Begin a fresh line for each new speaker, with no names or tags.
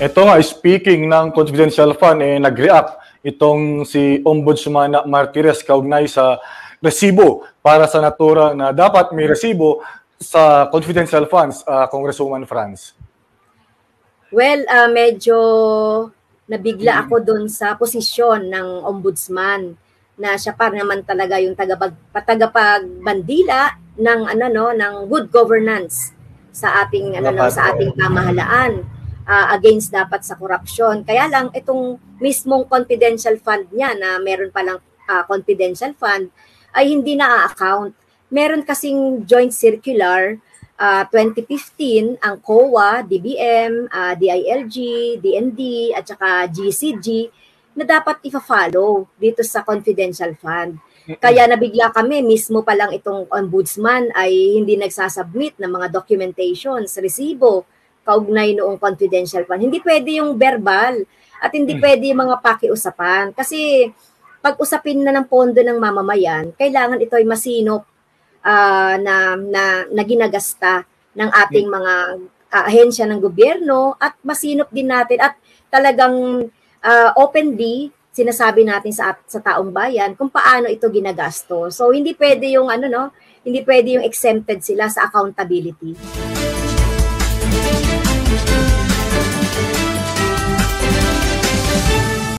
Ito nga, speaking ng confidential fund, nag-react itong si Ombudsman Martires kaugnay sa resibo para sa natura na dapat may resibo sa confidential funds, Congresswoman Franz.
Well, medyo nabigla ako doon sa posisyon ng ombudsman na siya pa naman talaga yung tagapagbandila ng ng good governance sa ating sa ating pamahalaan against dapat sa korupsyon. Kaya lang itong mismong confidential fund niya na meron palang confidential fund ay hindi na-account. Meron kasing joint circular 2015 ang COA, DBM, DILG, DND at saka GCG na dapat ifa-follow dito sa confidential fund. Kaya nabigla kami, mismo pa lang itong ombudsman ay hindi nagsasubmit ng mga documentations, resibo, kaugnay noong confidential fund. Hindi pwede yung verbal at hindi pwede yung mga pakiusapan. Kasi pag usapin na ng pondo ng mamamayan, kailangan ito ay masinop na ginagasta ng ating mga ahensya ng gobyerno at masinop din natin at talagang openly sinasabi natin sa taong bayan kung paano ito ginagasto. So hindi pwede yung hindi pwede yung exempted sila sa accountability.